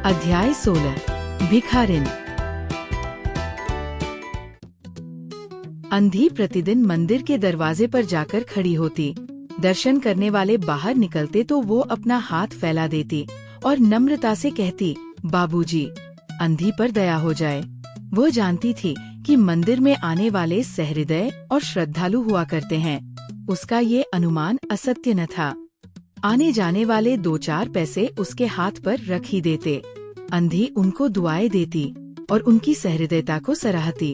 अध्याय 16 भिखारिन। अंधी प्रतिदिन मंदिर के दरवाजे पर जाकर खड़ी होती। दर्शन करने वाले बाहर निकलते तो वो अपना हाथ फैला देती और नम्रता से कहती, बाबूजी, अंधी पर दया हो जाए। वो जानती थी कि मंदिर में आने वाले सहृदय और श्रद्धालु हुआ करते हैं। उसका ये अनुमान असत्य न था। आने जाने वाले 2-4 पैसे उसके हाथ पर रख ही देते। अंधी उनको दुआएं देती और उनकी सहृदयता को सराहती।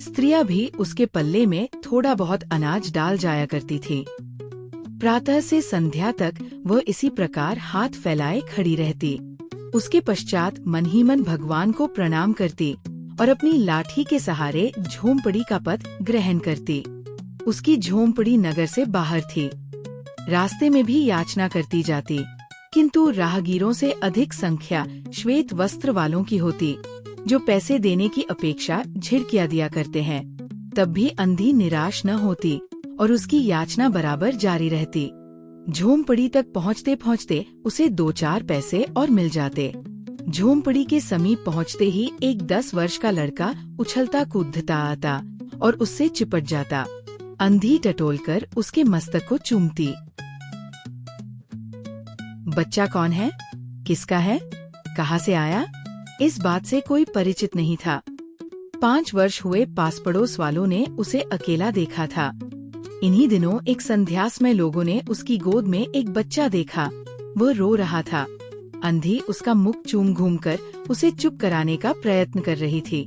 स्त्रियां भी उसके पल्ले में थोड़ा बहुत अनाज डाल जाया करती थी। प्रातः से संध्या तक वह इसी प्रकार हाथ फैलाए खड़ी रहती। उसके पश्चात मन ही मन भगवान को प्रणाम करती और अपनी लाठी के सहारे झोंपड़ी का पथ ग्रहण करती। उसकी झोंपड़ी नगर से बाहर थी। रास्ते में भी याचना करती जाती, किंतु राहगीरों से अधिक संख्या श्वेत वस्त्र वालों की होती, जो पैसे देने की अपेक्षा झिड़कियां दिया करते हैं। तब भी अंधी निराश न होती और उसकी याचना बराबर जारी रहती। झोंपड़ी तक पहुँचते पहुँचते उसे 2-4 पैसे और मिल जाते। झोंपड़ी के समीप पहुँचते ही एक 10 वर्ष का लड़का उछलता कूदता आता और उससे चिपट जाता। अंधी टटोलकर उसके मस्तक को चूमती। बच्चा कौन है, किसका है, कहाँ से आया, इस बात से कोई परिचित नहीं था। 5 वर्ष हुए पास पड़ोस वालों ने उसे अकेला देखा था। इन्हीं दिनों एक संध्यासमय लोगों ने उसकी गोद में एक बच्चा देखा। वह रो रहा था। अंधी उसका मुख चूम घूमकर उसे चुप कराने का प्रयत्न कर रही थी।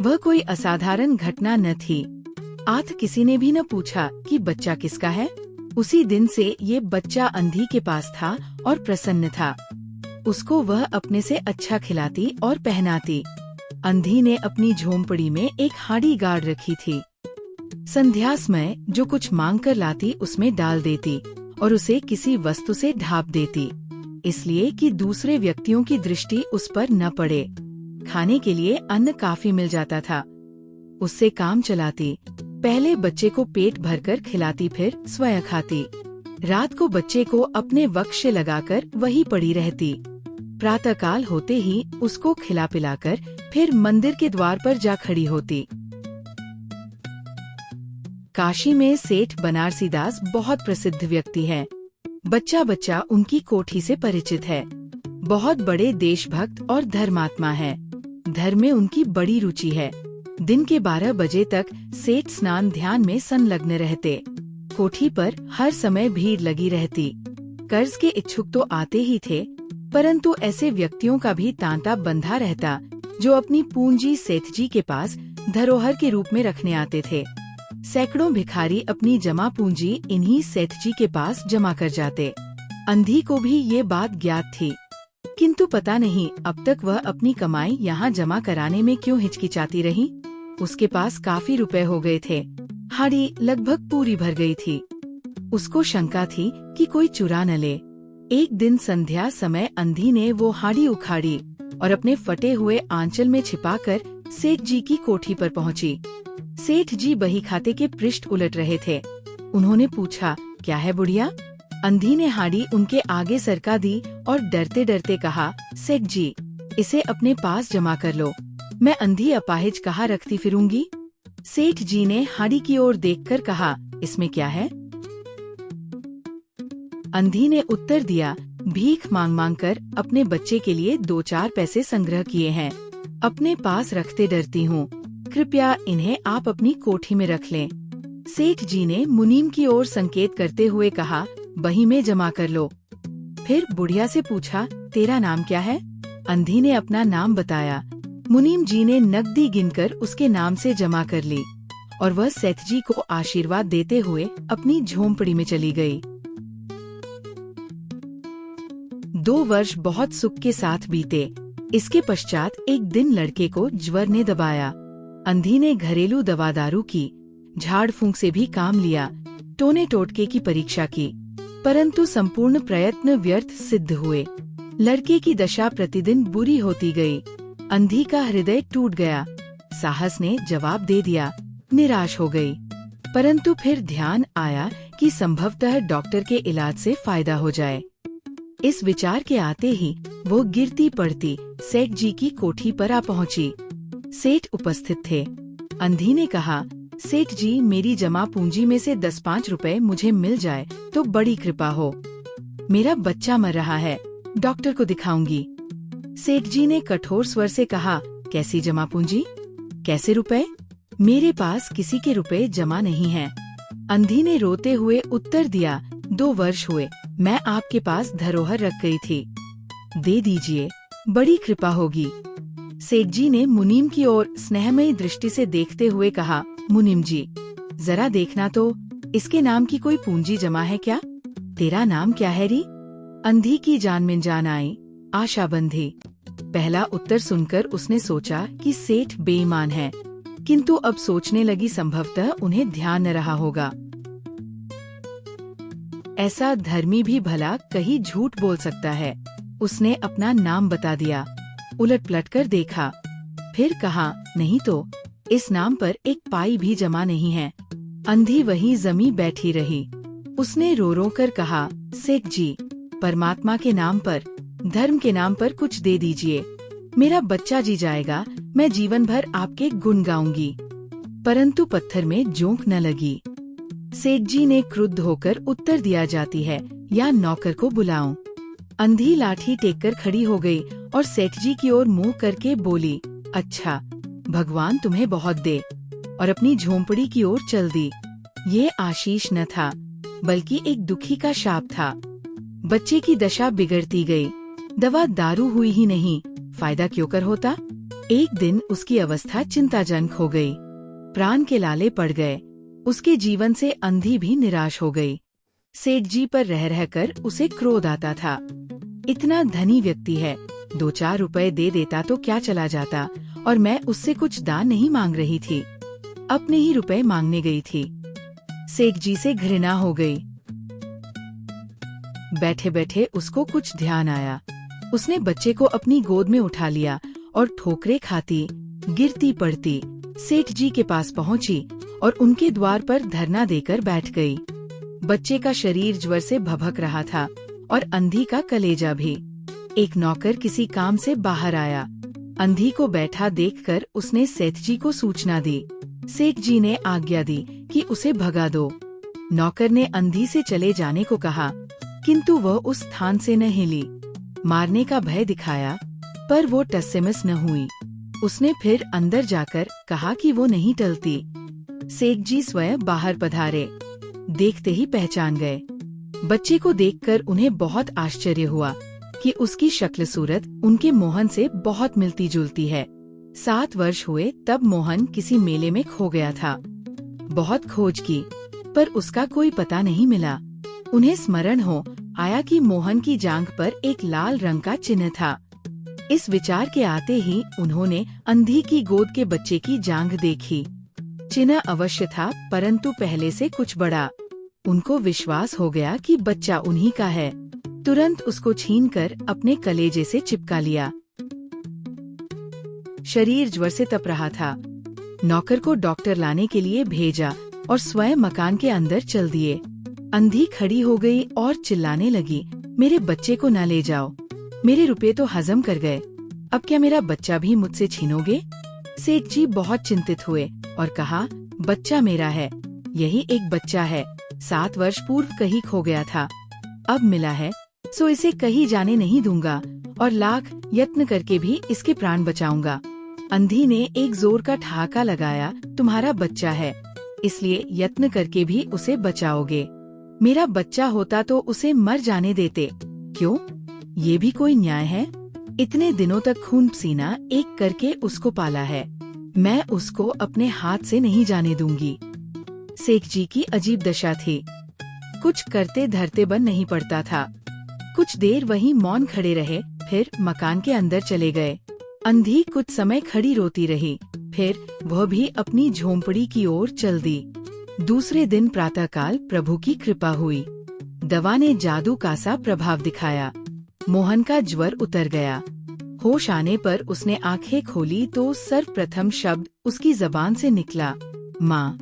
वह कोई असाधारण घटना न थी। आज किसी ने भी न पूछा कि बच्चा किसका है। उसी दिन से ये बच्चा अंधी के पास था और प्रसन्न था। उसको वह अपने से अच्छा खिलाती और पहनाती। अंधी ने अपनी झोंपड़ी में एक हांडी गाड़ रखी थी। संध्या समय जो कुछ मांग कर लाती उसमें डाल देती और उसे किसी वस्तु से ढांप देती, इसलिए कि दूसरे व्यक्तियों की दृष्टि उस पर न पड़े। खाने के लिए अन्न काफी मिल जाता था। उससे काम चलाती। पहले बच्चे को पेट भरकर खिलाती, फिर स्वयं खाती। रात को बच्चे को अपने वक्ष लगाकर वही पड़ी रहती। प्रातःकाल होते ही उसको खिला पिलाकर फिर मंदिर के द्वार पर जा खड़ी होती। काशी में सेठ बनारसी दास बहुत प्रसिद्ध व्यक्ति है। बच्चा बच्चा उनकी कोठी से परिचित है। बहुत बड़े देशभक्त और धर्मात्मा है। धर्म में उनकी बड़ी रुचि है। दिन के 12 बजे तक सेठ स्नान ध्यान में संलग्न रहते। कोठी पर हर समय भीड़ लगी रहती। कर्ज के इच्छुक तो आते ही थे, परंतु ऐसे व्यक्तियों का भी तांता बंधा रहता जो अपनी पूंजी सेठ जी के पास धरोहर के रूप में रखने आते थे। सैकड़ों भिखारी अपनी जमा पूंजी इन्हीं सेठ जी के पास जमा कर जाते। अंधी को भी ये बात ज्ञात थी, किंतु पता नहीं अब तक वह अपनी कमाई यहाँ जमा कराने में क्यों हिचकिचाती रही। उसके पास काफी रुपए हो गए थे। हांडी लगभग पूरी भर गई थी। उसको शंका थी कि कोई चुरा न ले। एक दिन संध्या समय अंधी ने वो हांडी उखाड़ी और अपने फटे हुए आंचल में छिपाकर सेठ जी की कोठी पर पहुंची। सेठ जी बही खाते के पृष्ठ उलट रहे थे। उन्होंने पूछा, क्या है बुढ़िया। अंधी ने हांडी उनके आगे सरका दी और डरते डरते कहा, सेठ जी, इसे अपने पास जमा कर लो। मैं अंधी अपाहिज कहाँ रखती फिरूंगी। सेठ जी ने हांडी की ओर देखकर कहा, इसमें क्या है। अंधी ने उत्तर दिया, भीख मांग मांग कर अपने बच्चे के लिए 2-4 पैसे संग्रह किए हैं। अपने पास रखते डरती हूँ। कृपया इन्हें आप अपनी कोठी में रख लें। सेठ जी ने मुनीम की ओर संकेत करते हुए कहा, बही में जमा कर लो। फिर बुढ़िया से पूछा, तेरा नाम क्या है। अंधी ने अपना नाम बताया। मुनीम जी ने नकदी गिनकर उसके नाम से जमा कर ली और वह सेठ जी को आशीर्वाद देते हुए अपनी झोंपड़ी में चली गई। 2 वर्ष बहुत सुख के साथ बीते। इसके पश्चात एक दिन लड़के को ज्वर ने दबाया। अंधी ने घरेलू दवा दारू की, झाड़ फूंक से भी काम लिया, टोने टोटके की परीक्षा की, परंतु संपूर्ण प्रयत्न व्यर्थ सिद्ध हुए। लड़के की दशा प्रतिदिन बुरी होती गई। अंधी का हृदय टूट गया। साहस ने जवाब दे दिया, निराश हो गई। परंतु फिर ध्यान आया कि संभवतः डॉक्टर के इलाज से फायदा हो जाए। इस विचार के आते ही वो गिरती पड़ती सेठ जी की कोठी पर आ पहुंची। सेठ उपस्थित थे। अंधी ने कहा, सेठ जी, मेरी जमा पूंजी में से 10-5 रुपए मुझे मिल जाए तो बड़ी कृपा हो। मेरा बच्चा मर रहा है, डॉक्टर को दिखाऊंगी। सेठ जी ने कठोर स्वर से कहा, कैसी जमा पूंजी, कैसे रुपए? मेरे पास किसी के रुपए जमा नहीं हैं। अंधी ने रोते हुए उत्तर दिया, 2 वर्ष हुए मैं आपके पास धरोहर रख गई थी, दे दीजिए, बड़ी कृपा होगी। सेठ जी ने मुनीम की ओर स्नेहमयी दृष्टि से देखते हुए कहा, मुनीम जी, जरा देखना तो, इसके नाम की कोई पूंजी जमा है क्या? तेरा नाम क्या है री? अंधी की जान में जान आई, आशा बंधी। पहला उत्तर सुनकर उसने सोचा कि सेठ बेईमान है, किंतु अब सोचने लगी संभवतः उन्हें ध्यान न रहा होगा। ऐसा धर्मी भी भला कहीं झूठ बोल सकता है। उसने अपना नाम बता दिया। उलट पलट कर देखा, फिर कहा, नहीं तो इस नाम पर एक पाई भी जमा नहीं है। अंधी वहीं जमी बैठी रही। उसने रो रो कर कहा, सेठ जी, परमात्मा के नाम पर, धर्म के नाम पर कुछ दे दीजिए, मेरा बच्चा जी जाएगा, मैं जीवन भर आपके गुण गाऊंगी। परंतु पत्थर में जोंक न लगी। सेठ जी ने क्रुद्ध होकर उत्तर दिया, जाती है या नौकर को बुलाऊं? अंधी लाठी टेककर खड़ी हो गई और सेठ जी की ओर मुंह करके बोली, अच्छा, भगवान तुम्हें बहुत दे, और अपनी झोंपड़ी की ओर चल दी। ये आशीष न था, बल्कि एक दुखी का शाप था। बच्चे की दशा बिगड़ती गई। दवा दारू हुई ही नहीं, फायदा क्यों कर होता? एक दिन उसकी अवस्था चिंताजनक हो गई। प्राण के लाले पड़ गए। उसके जीवन से अंधी भी निराश हो गई। सेठ जी पर रह रहकर उसे क्रोध आता था। इतना धनी व्यक्ति है, 2-4 रुपए दे देता तो क्या चला जाता, और मैं उससे कुछ दान नहीं मांग रही थी, अपने ही रुपए मांगने गई थी। सेठ जी से घृणा हो गई। बैठे बैठे उसको कुछ ध्यान आया। उसने बच्चे को अपनी गोद में उठा लिया और ठोकरे खाती, गिरती पड़ती सेठ जी के पास पहुंची और उनके द्वार पर धरना देकर बैठ गई। बच्चे का शरीर ज्वर से भभक रहा था और अंधी का कलेजा भी। एक नौकर किसी काम से बाहर आया। अंधी को बैठा देखकर उसने सेठ जी को सूचना दी। सेठ जी ने आज्ञा दी कि उसे भगा दो। नौकर ने अंधी से चले जाने को कहा, किंतु वह उस स्थान से न हिली। मारने का भय दिखाया, पर वो टसमस न हुई। उसने फिर अंदर जाकर कहा कि वो नहीं टलती। सेठ जी स्वयं बाहर पधारे। देखते ही पहचान गए। बच्चे को देखकर उन्हें बहुत आश्चर्य हुआ कि उसकी शक्ल सूरत उनके मोहन से बहुत मिलती जुलती है। 7 वर्ष हुए तब मोहन किसी मेले में खो गया था। बहुत खोज की, पर उसका कोई पता नहीं मिला। उन्हें स्मरण हो आया कि मोहन की जांघ पर एक लाल रंग का चिन्ह था। इस विचार के आते ही उन्होंने अंधी की गोद के बच्चे की जांघ देखी। चिन्ह अवश्य था, परंतु पहले से कुछ बड़ा। उनको विश्वास हो गया कि बच्चा उन्हीं का है। तुरंत उसको छीनकर अपने कलेजे से चिपका लिया। शरीर ज्वर से तप रहा था। नौकर को डॉक्टर लाने के लिए भेजा और स्वयं मकान के अंदर चल दिए। अंधी खड़ी हो गई और चिल्लाने लगी, मेरे बच्चे को न ले जाओ, मेरे रुपए तो हजम कर गए, अब क्या मेरा बच्चा भी मुझसे छीनोगे? सेठ जी बहुत चिंतित हुए और कहा, बच्चा मेरा है, यही एक बच्चा है, 7 वर्ष पूर्व कहीं खो गया था, अब मिला है, सो इसे कहीं जाने नहीं दूंगा और लाख यत्न करके भी इसके प्राण बचाऊंगा। अंधी ने एक जोर का ठहाका लगाया, तुम्हारा बच्चा है, इसलिए यत्न करके भी उसे बचाओगे। मेरा बच्चा होता तो उसे मर जाने देते, क्यों? ये भी कोई न्याय है? इतने दिनों तक खून पसीना एक करके उसको पाला है, मैं उसको अपने हाथ से नहीं जाने दूंगी। सेठ जी की अजीब दशा थी। कुछ करते धरते बन नहीं पड़ता था। कुछ देर वहीं मौन खड़े रहे, फिर मकान के अंदर चले गए। अंधी कुछ समय खड़ी रोती रही, फिर वह भी अपनी झोंपड़ी की ओर चल दी। दूसरे दिन प्रातःकाल प्रभु की कृपा हुई। दवा ने जादू का सा प्रभाव दिखाया। मोहन का ज्वर उतर गया। होश आने पर उसने आंखें खोली तो सर्वप्रथम शब्द उसकी जबान से निकला, माँ।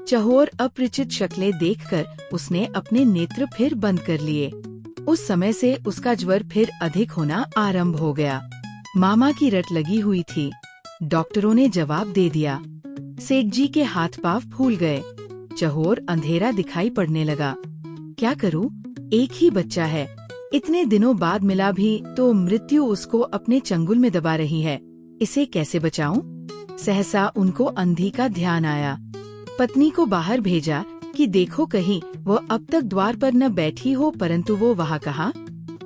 चहोर अपरिचित शक्लें देखकर उसने अपने नेत्र फिर बंद कर लिए। उस समय से उसका ज्वर फिर अधिक होना आरंभ हो गया। मामा की रट लगी हुई थी। डॉक्टरों ने जवाब दे दिया। सेठ जी के हाथ पांव फूल गए। चहोर अंधेरा दिखाई पड़ने लगा। क्या करूं? एक ही बच्चा है, इतने दिनों बाद मिला भी तो मृत्यु उसको अपने चंगुल में दबा रही है। इसे कैसे बचाऊं? सहसा उनको अंधी का ध्यान आया। पत्नी को बाहर भेजा कि देखो कहीं वो अब तक द्वार पर न बैठी हो, परंतु वो वहाँ कहाँ।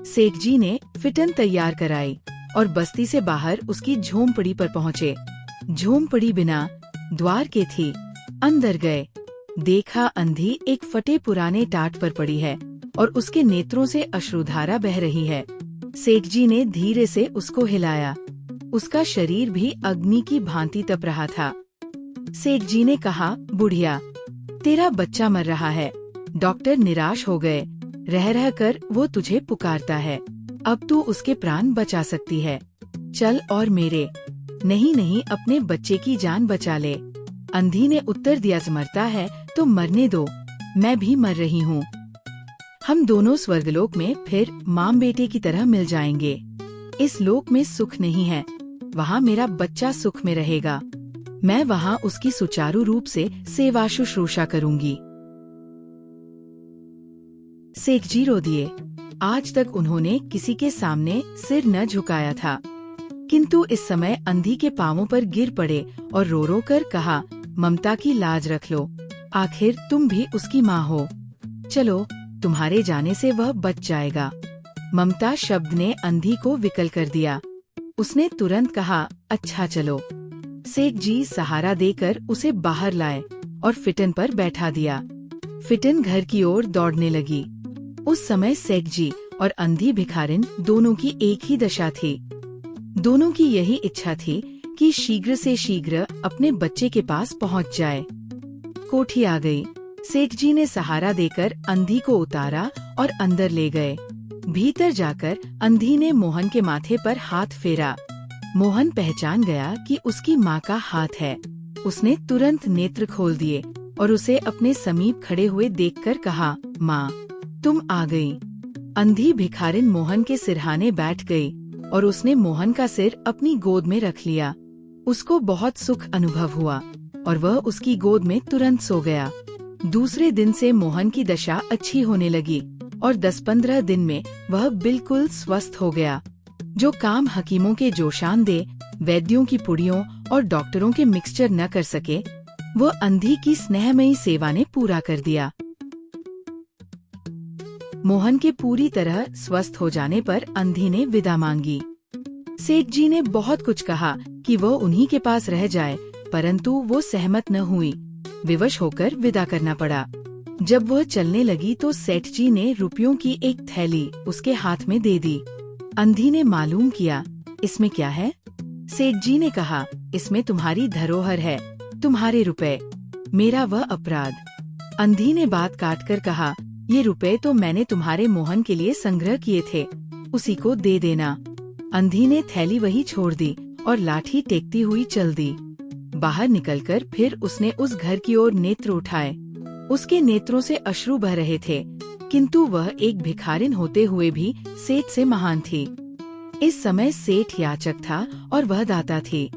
सेठ जी ने फिटन तैयार कराई और बस्ती से बाहर उसकी झोंपड़ी पर पहुँचे। झोंपड़ी बिना द्वार के थी। अंदर गए, देखा अंधी एक फटे पुराने टाट पर पड़ी है और उसके नेत्रों से अश्रुधारा बह रही है। सेठ जी ने धीरे से उसको हिलाया। उसका शरीर भी अग्नि की भांति तप रहा था। सेठ जी ने कहा, बुढ़िया, तेरा बच्चा मर रहा है। डॉक्टर निराश हो गए। रह रह कर वो तुझे पुकारता है। अब तू उसके प्राण बचा सकती है। चल और मेरे नहीं नहीं अपने बच्चे की जान बचा ले। अंधी ने उत्तर दिया, मरता है तो मरने दो, मैं भी मर रही हूँ। हम दोनों स्वर्गलोक में फिर माँ बेटे की तरह मिल जाएंगे। इस लोक में सुख नहीं है, वहाँ मेरा बच्चा सुख में रहेगा। मैं वहाँ उसकी सुचारू रूप से सेवा शुश्रूषा करूँगी। सेठ जी रो दिए। आज तक उन्होंने किसी के सामने सिर न झुकाया था, किंतु इस समय अंधी के पांवों पर गिर पड़े और रो रो कर कहा, ममता की लाज रख लो, आखिर तुम भी उसकी माँ हो। चलो, तुम्हारे जाने से वह बच जाएगा। ममता शब्द ने अंधी को विकल कर दिया। उसने तुरंत कहा, अच्छा चलो। सेठ जी सहारा देकर उसे बाहर लाए और फिटन पर बैठा दिया। फिटन घर की ओर दौड़ने लगी। उस समय सेठ जी और अंधी भिखारिन दोनों की एक ही दशा थी। दोनों की यही इच्छा थी कि शीघ्र से शीघ्र अपने बच्चे के पास पहुंच जाए। कोठी आ गई। सेठ जी ने सहारा देकर अंधी को उतारा और अंदर ले गए। भीतर जाकर अंधी ने मोहन के माथे पर हाथ फेरा। मोहन पहचान गया कि उसकी माँ का हाथ है। उसने तुरंत नेत्र खोल दिए और उसे अपने समीप खड़े हुए देखकर कहा, माँ, तुम आ गई। अंधी भिखारिन मोहन के सिरहाने बैठ गई और उसने मोहन का सिर अपनी गोद में रख लिया। उसको बहुत सुख अनुभव हुआ और वह उसकी गोद में तुरंत सो गया। दूसरे दिन से मोहन की दशा अच्छी होने लगी और 10-15 दिन में वह बिल्कुल स्वस्थ हो गया। जो काम हकीमों के जोशानदे, वैद्यों की पुड़ियों और डॉक्टरों के मिक्सचर न कर सके, वो अंधी की स्नेहमयी सेवा ने पूरा कर दिया। मोहन के पूरी तरह स्वस्थ हो जाने पर अंधी ने विदा मांगी। सेठ जी ने बहुत कुछ कहा कि वो उन्हीं के पास रह जाए, परंतु वो सहमत न हुई। विवश होकर विदा करना पड़ा। जब वह चलने लगी तो सेठ जी ने रुपयों की एक थैली उसके हाथ में दे दी। अंधी ने मालूम किया, इसमें क्या है? सेठ जी ने कहा, इसमें तुम्हारी धरोहर है, तुम्हारे रुपए, मेरा वह अपराध। अंधी ने बात काटकर कहा, ये रुपए तो मैंने तुम्हारे मोहन के लिए संग्रह किए थे, उसी को दे देना। अंधी ने थैली वही छोड़ दी और लाठी टेकती हुई चल दी। बाहर निकलकर फिर उसने उस घर की ओर नेत्र उठाए। उसके नेत्रों से अश्रु बह रहे थे, किंतु वह एक भिखारिन होते हुए भी सेठ से महान थी। इस समय सेठ याचक था और वह दाता थी।